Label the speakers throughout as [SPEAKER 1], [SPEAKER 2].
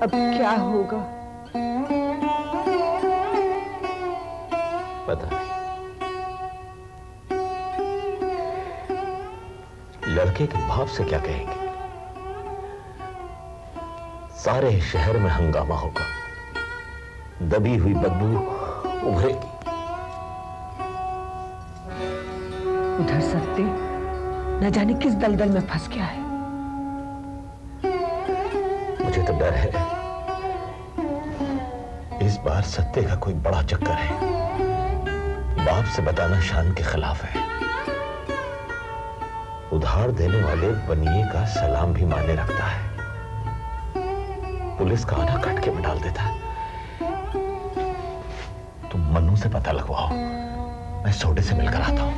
[SPEAKER 1] अब क्या होगा?
[SPEAKER 2] पता नहीं। लड़के के बाप से क्या कहेंगे? सारे शहर में हंगामा होगा, दबी हुई बदबू उभरेगी।
[SPEAKER 1] उधर सत्ते न जाने किस दलदल में फंस गया है।
[SPEAKER 2] मुझे तो डर है इस बार सत्ते का कोई बड़ा चक्कर है। बाप से बताना शान के खिलाफ है। उधार देने वाले बनिए का सलाम भी माने रखता है। पुलिस का आना खटके में डाल देता है। तुम मन्नू से पता लगवाओ, मैं सोडे से मिलकर आता हूं।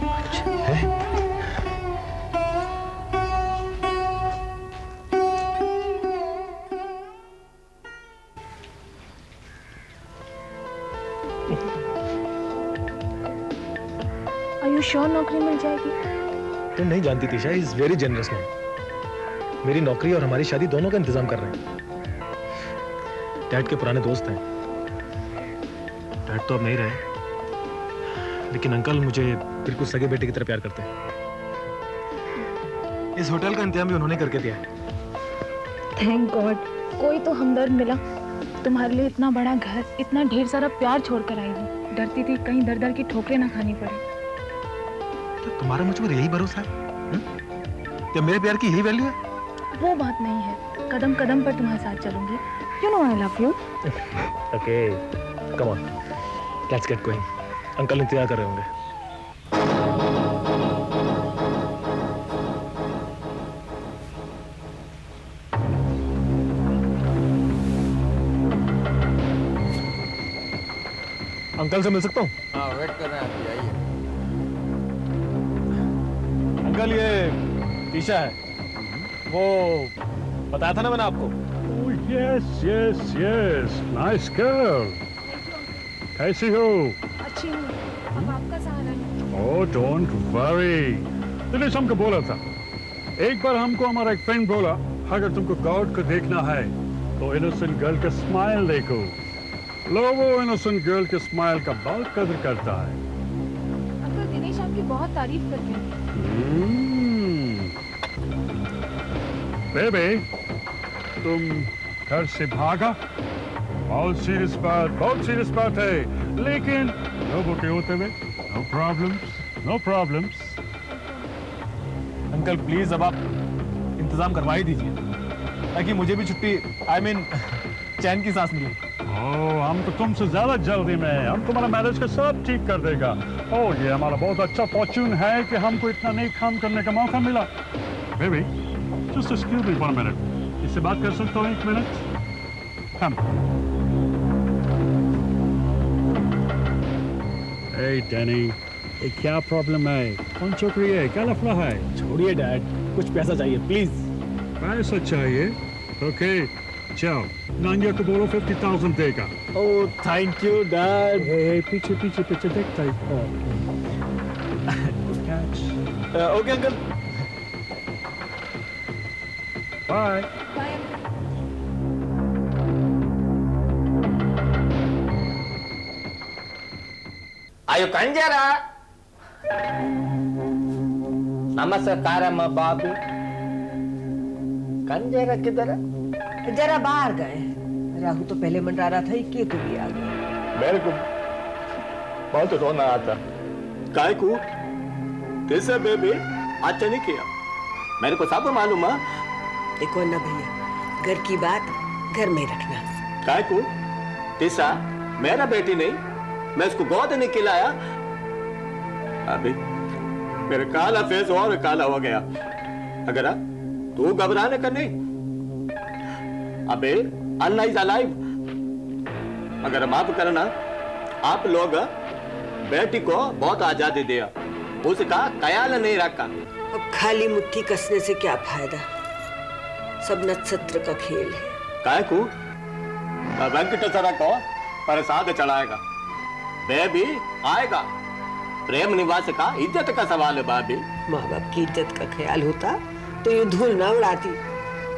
[SPEAKER 3] Are you sure नौकरी मिल जाएगी?
[SPEAKER 4] तुम नहीं जानती Tisha, is very generous man. मेरी नौकरी और हमारी शादी दोनों का इंतजाम कर रहे हैं। डैड के पुराने दोस्त हैं। डैड तो अब नहीं रहे, लेकिन अंकल मुझे बिल्कुल सगे बेटे की तरह प्यार करते हैं। इस होटल का इंतजाम भी उन्होंने करके दिया है।
[SPEAKER 3] थैंक गॉड, कोई तो हमदर्द मिला। तुम्हारे लिए इतना बड़ा घर, इतना ढेर सारा प्यार छोड़कर आई हूँ। डरती थी कहीं दर दर की ठोकरें ना खानी पड़े।
[SPEAKER 4] तो तुम्हारा मुझ पर यही भरोसा है? क्या मेरे प्यार की यही वैल्यू है?
[SPEAKER 3] वो बात नहीं है, कदम कदम पर तुम्हारे साथ चलूंगी। You know I love you.
[SPEAKER 4] Okay, come on, let's get going. Uncle इंतजार कर रहे होंगे। अंकल से मिल सकता हूँ?
[SPEAKER 5] हाँ, वेट कर रहे हैं, आप आइए।
[SPEAKER 4] अंकल ये तीशा है, वो बताया था ना मैंने आपको।
[SPEAKER 6] Oh, yes, nice girl. कैसी हो?
[SPEAKER 3] अच्छी हूँ, अब आपका सहारा है।
[SPEAKER 6] Oh, don't worry. तूने हमको बोला था। एक बार हमको हमारा एक फ्रेंड बोला, अगर तुमको गॉड को देखना है, तो इनोसेंट गर्ल का स्माइल देखो। लोगो इनोसेंट गर्ल के स्माइल का बहुत कदर करता है।
[SPEAKER 3] अंकल दिनेश आपकी बहुत तारीफ करते हैं।
[SPEAKER 6] बेबी, तुम घर से भागा? बहुत सीरियस बात है, लेकिन लोगों के होते हुए नो प्रॉब्लम्स।
[SPEAKER 4] अंकल प्लीज अब आप इंतजाम करवा ही दीजिए, ताकि मुझे भी छुट्टी, I mean, चैन की सांस मिले।
[SPEAKER 6] हम तो तुमसे ज्यादा जल्दी में, हम तुम्हारा मैरिज का सब ठीक कर देगा। ये हमारा बहुत अच्छा फॉर्च्यून है कि हमको इतना नेक काम करने का मौका मिला। Baby, just excuse me 1 minute, इससे बात कर सकता हूँ 1 मिनट? कम। Hey डैनी, ये क्या प्रॉब्लम है? कौन छोकरी है? क्या लफड़ा है?
[SPEAKER 4] छोड़िए डैड, कुछ पैसा चाहिए प्लीज।
[SPEAKER 6] पैसा चाहिए? ओके, चलो नांगिया को बोलो 50,000 देगा।
[SPEAKER 4] Oh thank you dad.
[SPEAKER 6] पीछे देखता है।
[SPEAKER 4] Okay uncle,
[SPEAKER 6] bye.
[SPEAKER 5] అయ్యో కంజరా नमस्कारम बाबू। कंजरा किधर है?
[SPEAKER 1] जरा बाहर गए। राहु तो पहले मंडरा रहा था, ये केतु भी आ गया।
[SPEAKER 2] मेरे को बहुत रोना आता।
[SPEAKER 7] काय को? कैसे बेबी? अच्छा नहीं किया, मेरे को सब मालूम है।
[SPEAKER 1] देखो अन्ना भैया, घर की बात घर में रखना।
[SPEAKER 7] काय को? तीसा मेरा बेटी नहीं, मैं इसको गोद नहीं खिलाया। अभी मेरा काला फेस और काला हो गया। अगर तू घबराने का नहीं। अबे अन्ना इज अलाइव। अगर माफ करना, आप लोग बेटी को बहुत आजादी दिया, उसका ख्याल नहीं रखा।
[SPEAKER 1] अब खाली मुट्ठी कसने से क्या फायदा? सब नक्षत्र का खेल है।
[SPEAKER 7] काय को? वेंकटेश्वरा को प्रसाद चढ़ाएगा, बेबी आएगा। प्रेम निवास का इज्जत का सवाल है भाभी।
[SPEAKER 1] माँ बाप की इज्जत का ख्याल होता तो ये धूल ना उड़ाती।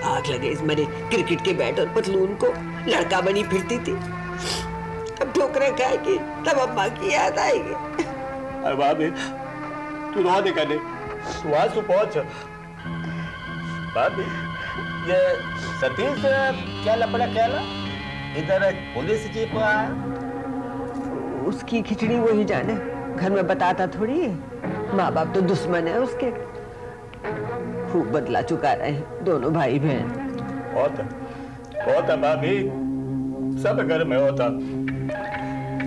[SPEAKER 1] आग लगे इस मरे क्रिकेट के बैट और पतलून को, लड़का बनी फिरती थी। अब ठोकरें खाएगी तब अम्मा की याद आएगी।
[SPEAKER 7] अरे भाभी तू रो दे कने, वहां से पहुंच। भाभी ये सतीश क्या लपड़ा कहला इधर पुलिस जीप आया?
[SPEAKER 1] उसकी खिचड़ी वो ही जाने, घर में बताता थोड़ी है। माँ बाप तो दुश्मन है उसके, खूब बदला चुका रहे हैं दोनों भाई बहन।
[SPEAKER 7] होता भाभी, सब घर में होता।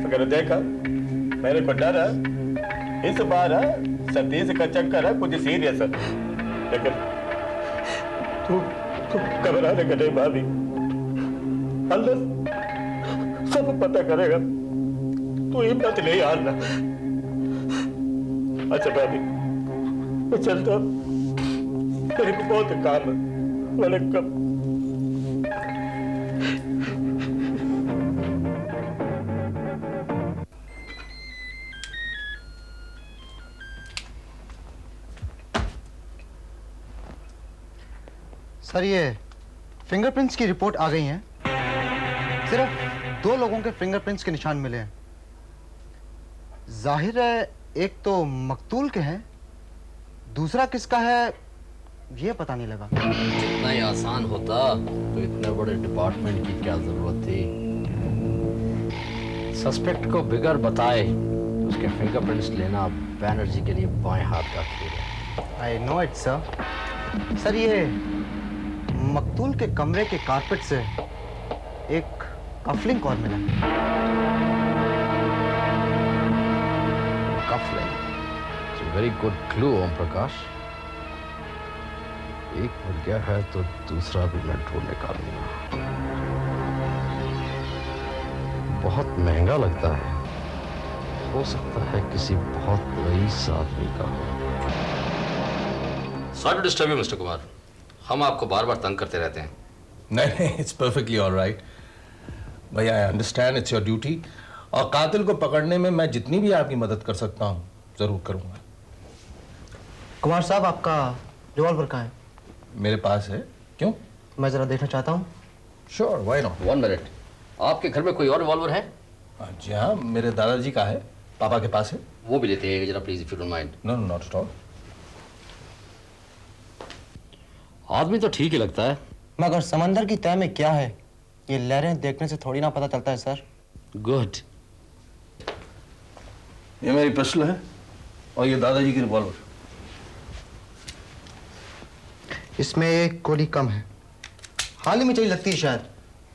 [SPEAKER 7] अगर देखा मेरे को डर है इस बार है सतीश का चक्कर है कुछ सीरियस है, लेकिन तू घबराने का नहीं भाभी, अल्लाह सब पता करेगा, तू हिम्मत नहीं हारना। अच्छा भाभी मैं चलता, मेरे को बहुत काम है। वालेकुम।
[SPEAKER 8] सर ये फिंगरप्रिंट्स की रिपोर्ट आ गई है। सिर्फ 2 लोगों के फिंगरप्रिंट्स के निशान मिले हैं। जाहिर है एक तो मकतूल के हैं, दूसरा किसका है ये पता नहीं लगा।
[SPEAKER 2] इतना ही आसान होता तो इतने बड़े डिपार्टमेंट की क्या जरूरत थी। सस्पेक्ट को बिगर बताए उसके फिंगरप्रिंट्स लेना बैनर्जी के लिए बाएं हाथ का खेल है।
[SPEAKER 8] I know it sir. Sir ये मकतूल के कमरे के कारपेट से एक कफलिंग और मिला।
[SPEAKER 2] Cufflink, it's a very good clue Om Prakash. एक मिल गया है तो दूसरा भी मैं ढूंढ निकालूंगा। बहुत महंगा लगता है, हो सकता है किसी बहुत रईस आदमी का हो।
[SPEAKER 9] Sorry to disturb you mister Kumar, हम आपको बार बार तंग करते रहते हैं।
[SPEAKER 10] नहीं, इट्स परफेक्टली ऑलराइट भैया, I understand it's your duty, और कातिल को पकड़ने में मैं जितनी भी आपकी मदद कर सकता हूँ जरूर करूँगा।
[SPEAKER 8] कुमार साहब आपका रिवॉल्वर कहाँ है?
[SPEAKER 10] मेरे पास है। क्यों?
[SPEAKER 8] मैं जरा देखना चाहता हूँ।
[SPEAKER 10] Sure, why not.
[SPEAKER 9] 1 मिनट, आपके घर में कोई और रिवॉल्वर है?
[SPEAKER 10] जी हाँ, मेरे दादाजी का है, पापा के पास है।
[SPEAKER 9] वो भी लेते हैं जरा please if you don't mind.
[SPEAKER 10] No no not at all.
[SPEAKER 9] आदमी तो ठीक ही लगता है,
[SPEAKER 8] मगर समंदर की तह में क्या है ये लहरें देखने से थोड़ी ना पता चलता है सर।
[SPEAKER 9] गुड।
[SPEAKER 10] ये मेरी पिस्टल है और ये दादाजी की रिवॉल्वर।
[SPEAKER 8] इसमें एक गोली कम है, हाल ही में चली लगती है शायद।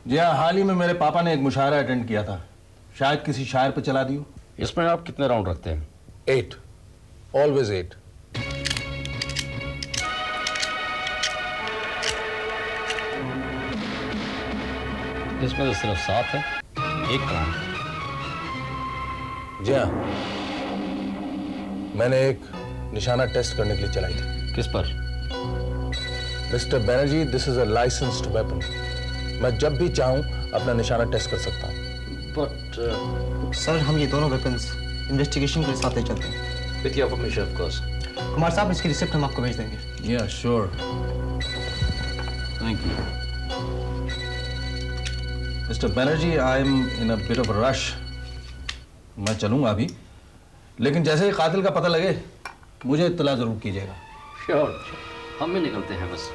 [SPEAKER 10] जी हाँ, हाल ही में मेरे पापा ने एक मुशायरा अटेंड किया था, शायद किसी शायर पे चला दी हो।
[SPEAKER 9] इसमें आप कितने राउंड रखते हैं?
[SPEAKER 10] 8, ऑलवेज 8।
[SPEAKER 9] इसमें तो सिर्फ 7 है, 1 राउंड।
[SPEAKER 10] जी हाँ, मैंने एक निशाना टेस्ट करने के लिए चलाई थी।
[SPEAKER 9] किस पर?
[SPEAKER 10] Mister Banerjee, this is a licensed weapon. मैं जब भी चाहूं अपना निशाना टेस्ट कर सकता हूं।
[SPEAKER 9] बट
[SPEAKER 8] सर हम ये दोनों वेपन्स इन्वेस्टिगेशन के साथ ले चलते हैं।
[SPEAKER 9] With your permission of course.
[SPEAKER 8] Kumar साहब इसकी रिसिप्ट हम आपको भेज देंगे।
[SPEAKER 10] या sure, thank you. Mister Banerjee, I am in a bit of rush. मैं चलूंगा अभी, लेकिन जैसे ही कातिल का पता लगे मुझे इत्तला जरूर कीजिएगा।
[SPEAKER 9] श्योर, हम भी निकलते हैं बस।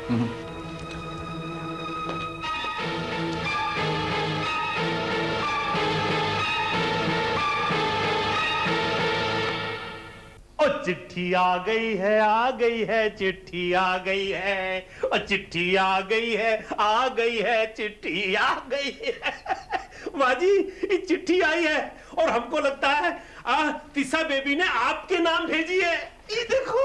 [SPEAKER 11] ओ चिट्ठी आ गई है, आ गई है, चिट्ठी आ गई है, ओ चिट्ठी आ गई है, आ गई है, चिट्ठी आ गई है। माँ जी, ये चिट्ठी आई है और हमको लगता है तिसा बेबी ने आपके नाम भेजी है। ये देखो,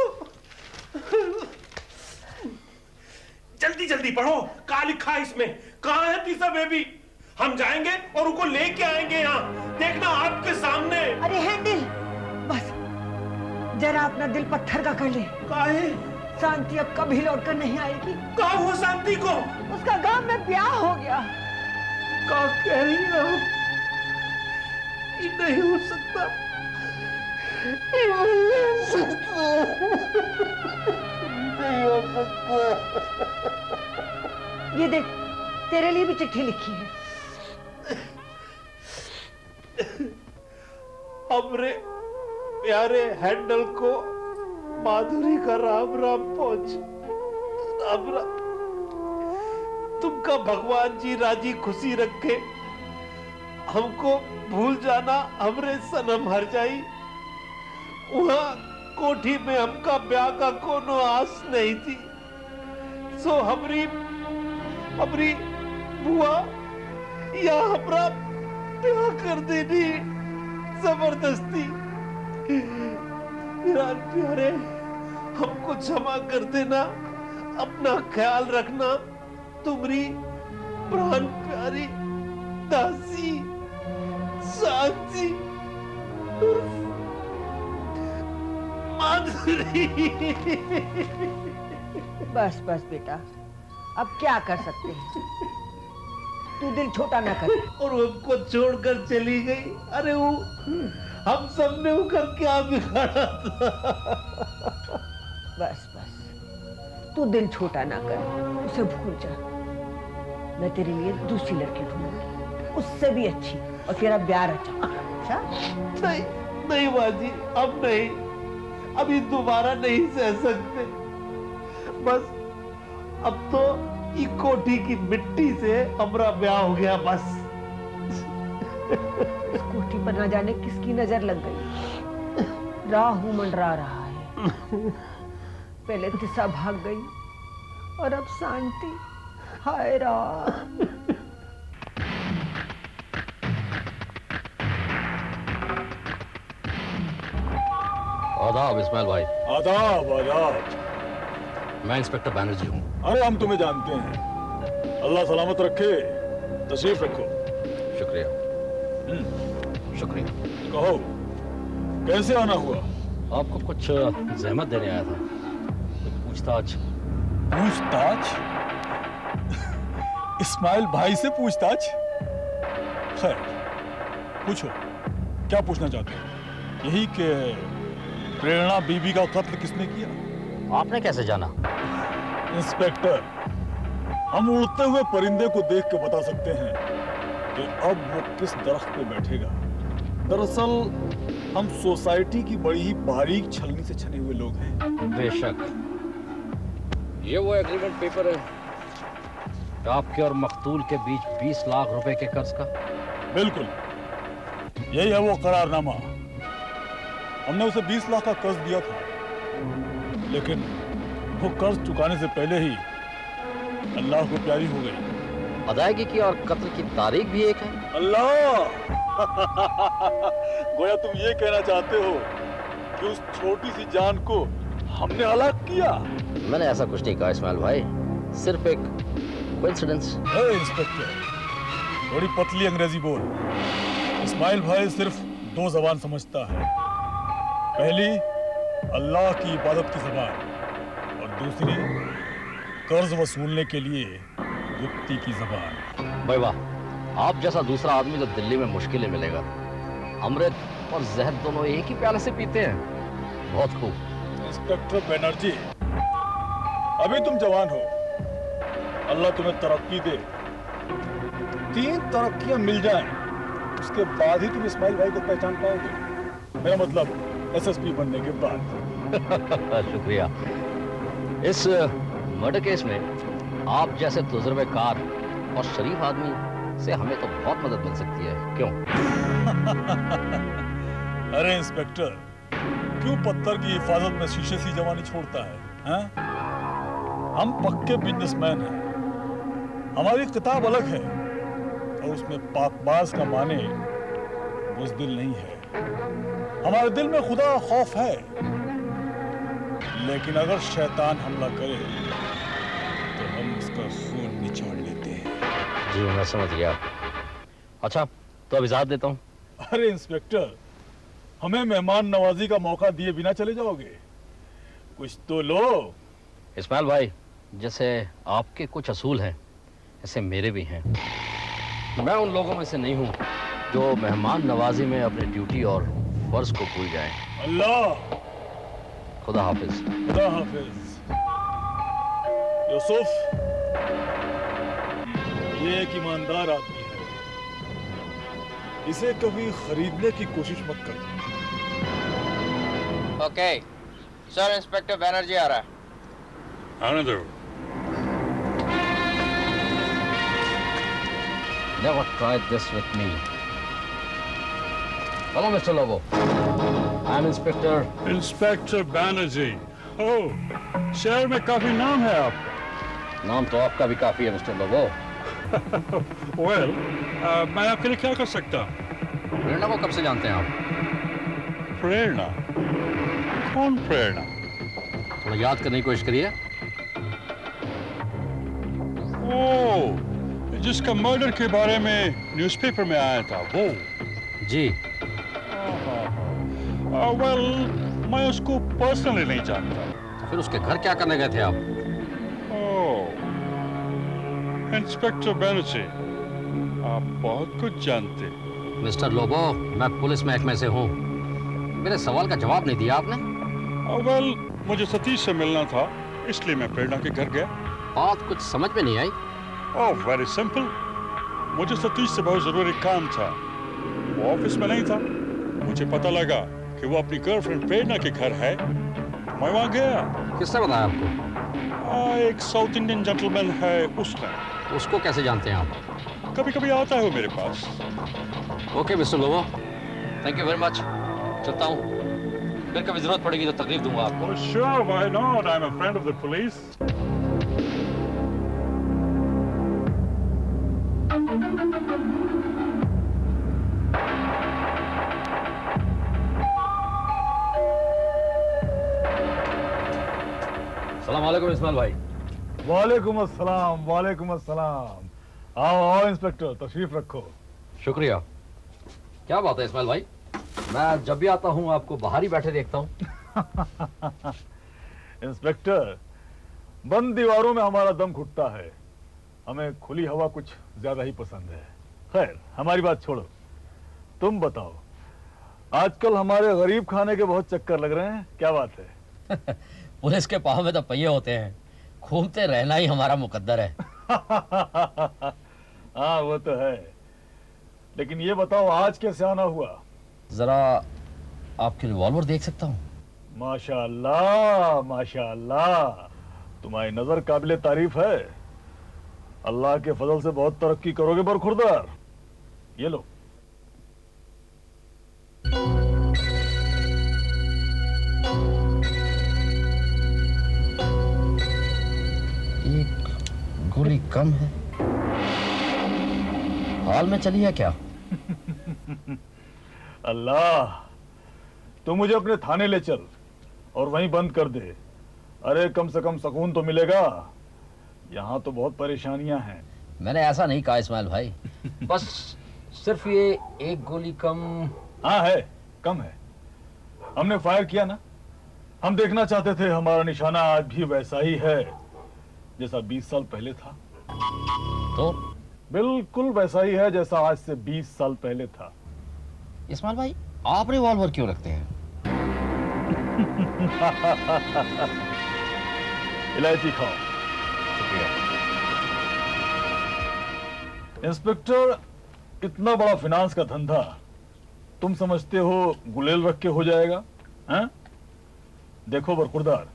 [SPEAKER 11] जल्दी जल्दी पढ़ो, क्या लिखा है इसमें। कहाँ है तिसा बेबी? हम जाएंगे और उनको लेके आएंगे यहाँ, देखना आपके सामने।
[SPEAKER 1] अरे हैंडल, बस जरा अपना दिल पत्थर का कर ले।
[SPEAKER 11] काहे?
[SPEAKER 1] शांति अब कभी लौट कर नहीं आएगी।
[SPEAKER 11] क्या हुआ शांति को?
[SPEAKER 1] उसका गांव में ब्याह हो गया।
[SPEAKER 11] क्या कह रही हो? ये नहीं हो सकता, ये नहीं हो सकता, नहीं हो सकता।
[SPEAKER 1] ये देख, तेरे लिए भी चिट्ठी लिखी है।
[SPEAKER 11] हमरे प्यारे हैंडल को माधुरी का राम राम पहुंच। राम राम। तुमका भगवान जी राजी खुशी रखे। हमको भूल जाना हमरे सनम हर जाई। वहां कोठी में हमका ब्याह का कोनो आस नहीं थी। सो हमरी बुआ या हमरा ब्याह कर देनी जबरदस्ती। मेरा प्यारे, हमको क्षमा कर देना। अपना ख्याल रखना। तुम्हारी प्राण प्यारी दासी साथी माधुरी।
[SPEAKER 1] बस बस बेटा, अब क्या कर सकते हैं? तू दिल छोटा ना कर।
[SPEAKER 11] और हमको छोड़कर चली गई। अरे वो हम सब ने उनका क्या बिगाड़ा था?
[SPEAKER 1] बस बस, तू दिल छोटा ना कर, उसे भूल जा। मैं तेरे लिए दूसरी लड़की ढूंढूंगी, उससे भी अच्छी, और तेरा ब्याह रचा।
[SPEAKER 11] नहीं नहीं बाजी, अब नहीं। अभी दोबारा नहीं सह सकते। बस अब तो ये कोठी की मिट्टी से हमारा ब्याह हो गया। बस
[SPEAKER 1] इस कोठी पर न जाने किसकी नजर लग गई। राहु मंडरा रहा है। पहले तिसा भाग गई और अब शांति। हाय राम।
[SPEAKER 2] आदाब इस्माइल भाई।
[SPEAKER 12] आदाब आदाब।
[SPEAKER 2] मैं इंस्पेक्टर बैनर्जी हूँ।
[SPEAKER 12] अरे हम तुम्हें जानते हैं। अल्लाह सलामत रखे। तशरीफ रखो।
[SPEAKER 2] शुक्रिया। शुक्रिया।
[SPEAKER 12] कहो, कैसे आना हुआ?
[SPEAKER 2] आपको कुछ जहमत देने आया था। कुछ पूछताछ।
[SPEAKER 12] पूछताछ? इस्माइल भाई से पूछताछ? खैर, पूछो, क्या पूछना चाहते हो? यही कि प्रेरणा बीबी का कत्ल किसने किया?
[SPEAKER 2] आपने कैसे जाना?
[SPEAKER 12] इंस्पेक्टर, हम उड़ते हुए परिंदे को देख के बता सकते हैं कि अब वो किस दरख्त पे बैठेगा। दरअसल हम सोसाइटी की बड़ी ही बारीक छलनी से छने हुए लोग हैं।
[SPEAKER 2] बेशक। ये वो एग्रीमेंट पेपर है आपके और मकतूल के बीच 20 लाख रुपए के कर्ज का?
[SPEAKER 12] बिल्कुल, यही है वो करारनामा। हमने उसे 20 लाख का कर्ज दिया था, लेकिन वो कर्ज चुकाने से पहले ही अल्लाह को प्यारी हो गई।
[SPEAKER 2] अदायगी की और कत्ल की तारीख भी एक है।
[SPEAKER 12] अल्लाह। गोया तुम ये कहना चाहते हो कि उस छोटी सी जान को हमने हलाक किया?
[SPEAKER 2] मैंने ऐसा कुछ नहीं कहा इस्माइल भाई, सिर्फ एक कोइंसिडेंस।
[SPEAKER 12] इंस्पेक्टर, बड़ी पतली अंग्रेजी बोल। इस्माइल भाई सिर्फ 2 ज़बान समझता है। पहली अल्लाह की इबादत की ज़बान, और दूसरी कर्ज वसूलने के लिए गुप्ती की ज़बान।
[SPEAKER 2] भाई वाह, आप जैसा दूसरा आदमी तो दिल्ली में मुश्किल ही मिलेगा। अमृत और जहर दोनों एक ही प्याले से पीते हैं। बहुत खूब।
[SPEAKER 12] इंस्पेक्टर बनर्जी, अभी तुम जवान हो, अल्लाह तुम्हें तरक्की दे। 3 तरक्कियां मिल जाएं, उसके बाद ही तुम इस्माइल भाई को पहचान पाओगे। मेरा मतलब एसएसपी बनने के बाद।
[SPEAKER 2] शुक्रिया। इस मर्डर केस में आप जैसे तजुर्बेकार और शरीफ आदमी से हमें तो बहुत मदद मिल सकती है, क्यों?
[SPEAKER 12] अरे इंस्पेक्टर, क्यों पत्थर की हिफाजत में शीशे सी जवानी छोड़ता है, हैं? हम पक्के बिजनेसमैन हैं। हमारी किताब अलग है, और उसमें पाकबाज का माने बुज़दिल नहीं है। हमारे दिल में खुदा खौफ है, लेकिन अगर शैतान हमला करे तो हम उसका खून निचोड़ लेते हैं।
[SPEAKER 2] जी मैं समझ गया। अच्छा, तो अब इजाजत देता हूँ।
[SPEAKER 12] अरे इंस्पेक्टर, हमें मेहमान नवाजी का मौका दिए बिना चले जाओगे? कुछ तो लो।
[SPEAKER 2] इस्माइल भाई, जैसे आपके कुछ असूल हैं, ऐसे मेरे भी हैं। मैं उन लोगों में से नहीं हूँ जो मेहमान नवाजी में अपनी ड्यूटी और फर्ज को भूल जाएं।
[SPEAKER 12] अल्लाह।
[SPEAKER 2] खुदा हाफिज।
[SPEAKER 12] खुदा हाफिज। यूसुफ, ये एक ईमानदार आदमी है, इसे कभी खरीदने की कोशिश मत करना।
[SPEAKER 5] ओके सर, इंस्पेक्टर बैनर्जी आ रहा है।
[SPEAKER 6] आने दो।
[SPEAKER 2] Never tried this with me. Hello, Mr. Lobo. I'm Inspector.
[SPEAKER 6] Inspector Banerjee. Oh, शहर में काफी नाम है आपका।
[SPEAKER 2] नाम तो आपका भी काफी है, मिस्टर लोबो।
[SPEAKER 6] Well, मैं आपके लिए क्या कर सकता हूँ?
[SPEAKER 2] प्रेरणा को कब से जानते हैं आप?
[SPEAKER 6] प्रेरणा? कौन प्रेरणा?
[SPEAKER 2] थोड़ा याद करने की कोशिश करिए।
[SPEAKER 6] ओह, जिसका मर्डर के बारे में न्यूज़पेपर में आया था, वो?
[SPEAKER 2] जी।
[SPEAKER 6] वेल, मैं उसको पर्सनली नहीं जानता।
[SPEAKER 2] फिर उसके घर क्या करने गए थे आप?
[SPEAKER 6] ओह, इंस्पेक्टर बैनर्जी, आप बहुत कुछ जानते।
[SPEAKER 2] मिस्टर लोबो, मैं पुलिस महकमे से हूँ। मेरे सवाल का जवाब नहीं दिया आपने।
[SPEAKER 6] वेल, मुझे सतीश से मिलना था, इसलिए मैं प्रेरणा के घर गया।
[SPEAKER 2] बात कुछ समझ में नहीं आई।
[SPEAKER 6] ओह, वेरी सिंपल। मुझे सतीश से बहुत जरूरी काम था। वो ऑफिस में नहीं था। मुझे पता लगा कि वो अपनी गर्लफ्रेंड प्रेरणा के घर है। मैं वहाँ गया।
[SPEAKER 2] किसने बताया आपको?
[SPEAKER 6] एक साउथ इंडियन जेंटलमैन है, उसने।
[SPEAKER 2] उसको कैसे जानते हैं आप?
[SPEAKER 6] कभी कभी आता है वो मेरे पास।
[SPEAKER 2] Okay mister Lobo, thank you very much. चलता हूँ, फिर कभी जरूरत पड़ेगी तो तकलीफ दूंगा आपको।
[SPEAKER 6] Sure, why not? I'm a friend of the police.
[SPEAKER 2] सलाम वालेकुम इस्माइल भाई।
[SPEAKER 12] वालेकुम अस्सलाम, वालेकुम अस्सलाम। आओ आओ इंस्पेक्टर, तशरीफ रखो।
[SPEAKER 2] शुक्रिया। क्या बात है इस्माइल भाई, मैं जब भी आता हूँ आपको बाहर ही बैठे देखता हूँ।
[SPEAKER 12] इंस्पेक्टर, बंद दीवारों में हमारा दम घुटता है। हमें खुली हवा कुछ ज्यादा ही पसंद है। खैर, हमारी बात छोड़ो, तुम बताओ, आजकल हमारे गरीब खाने के बहुत चक्कर लग रहे हैं, क्या बात है?
[SPEAKER 2] पुलिस के पाँव में तो पहिए होते हैं, घूमते रहना ही हमारा मुकद्दर है।
[SPEAKER 12] हाँ वो तो है, लेकिन ये बताओ आज कैसे आना हुआ?
[SPEAKER 2] जरा आपकी रिवॉल्वर देख सकता हूँ?
[SPEAKER 12] माशाअल्लाह माशाअल्लाह, तुम्हारी नजर काबिले तारीफ है। अल्लाह के फजल से बहुत तरक्की करोगे बरखुरदार। ये लो।
[SPEAKER 2] एक गोली कम है, हाल में चली है क्या?
[SPEAKER 12] अल्लाह, तू मुझे अपने थाने ले चल और वहीं बंद कर दे। अरे कम से कम सुकून तो मिलेगा, यहाँ तो बहुत परेशानियां हैं।
[SPEAKER 2] मैंने ऐसा नहीं कहा इस्माइल भाई, बस सिर्फ ये एक गोली कम।
[SPEAKER 12] हाँ है, कम है। हमने फायर किया ना, हम देखना चाहते थे हमारा निशाना आज भी वैसा ही है जैसा 20 साल पहले था।
[SPEAKER 2] तो
[SPEAKER 12] बिल्कुल वैसा ही है जैसा आज से 20 साल पहले था।
[SPEAKER 2] इस्माइल भाई, आप रिवॉल्वर क्यों रखते हैं?
[SPEAKER 12] इलायची खाओ।
[SPEAKER 2] शुक्रिया।
[SPEAKER 12] इंस्पेक्टर, इतना बड़ा फाइनेंस का धंधा तुम समझते हो गुलेल रख के हो जाएगा? हैं? देखो बरखुरदार,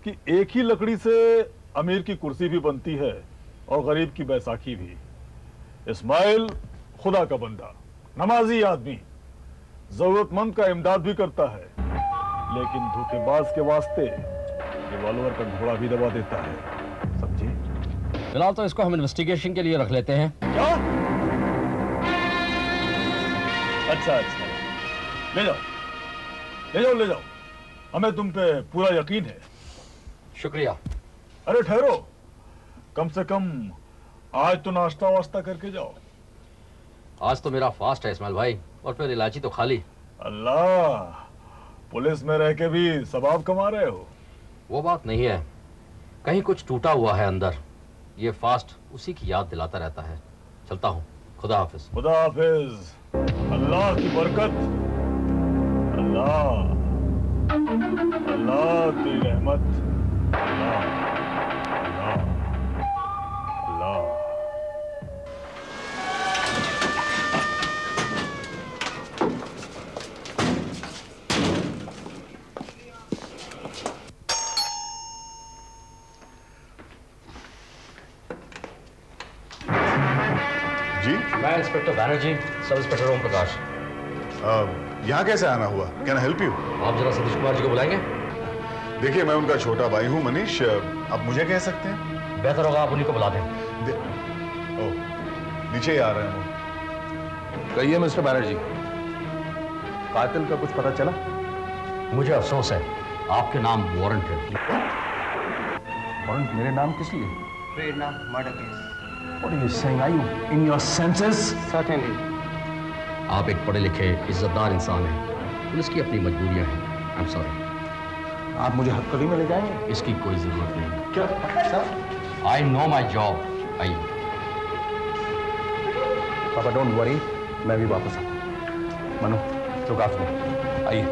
[SPEAKER 12] कि एक ही लकड़ी से अमीर की कुर्सी भी बनती है और गरीब की बैसाखी भी। इस्माइल खुदा का बंदा, नमाजी आदमी, जरूरतमंद का इमदाद भी करता है, लेकिन धोखेबाज के वास्ते रिवॉल्वर का घोड़ा भी दबा देता है। समझे?
[SPEAKER 2] फिलहाल तो इसको हम इन्वेस्टिगेशन के लिए रख लेते हैं।
[SPEAKER 12] क्या? अच्छा अच्छा, ले जाओ ले जाओ ले जाओ, हमें तुम पे पूरा यकीन है।
[SPEAKER 2] शुक्रिया।
[SPEAKER 12] अरे ठहरो, कम से कम आज तो नाश्ता वास्ता करके जाओ।
[SPEAKER 2] आज तो मेरा फास्ट है इस्माइल भाई, और फिर इलायची तो खाली।
[SPEAKER 12] अल्लाह, पुलिस में रह के भी सवाब कमा रहे हो।
[SPEAKER 2] वो बात नहीं है, कहीं कुछ टूटा हुआ है अंदर, ये फास्ट उसी की याद दिलाता रहता है। चलता हूँ, खुदा हाफिज।
[SPEAKER 12] खुदा हाफिज, अल्लाह की बरकत। अल्लाह अल्लाह की रहमत। अल्लाह अल्लाह अल्लाह।
[SPEAKER 13] जी
[SPEAKER 2] मैं inspector Banerjee, sub inspector Om Prakash.
[SPEAKER 13] यहाँ कैसे आना हुआ? Can I help you?
[SPEAKER 2] आप जरा सतीश कुमार जी को बुलाएंगे?
[SPEAKER 13] देखिए, मैं उनका छोटा भाई हूँ मनीष, आप मुझे कह सकते हैं।
[SPEAKER 2] बेहतर होगा आप उन्हीं को बुला दें।
[SPEAKER 13] ओह, नीचे ही आ रहे हैं वो।
[SPEAKER 10] कहिए मिस्टर बैनर्जी, कातिल का कुछ पता चला?
[SPEAKER 2] मुझे अफसोस है, आपके नाम वारंट है।
[SPEAKER 10] वारंट मेरे नाम किस लिए?
[SPEAKER 8] Prerna murder case.
[SPEAKER 10] What are you saying? Are you in your senses?
[SPEAKER 8] Certainly.
[SPEAKER 2] आप एक पढ़े लिखे इज्जतदार इंसान हैं, पुलिस की अपनी मजबूरियां हैं। I'm sorry।
[SPEAKER 10] आप मुझे हथकड़ी में ले जाएंगे?
[SPEAKER 2] इसकी कोई जरूरत नहीं।
[SPEAKER 10] क्या sir?
[SPEAKER 2] I know my job। आइए।
[SPEAKER 10] पापा डोंट वरी, मैं भी वापस आता हूँ। Manu, look after me। आइए।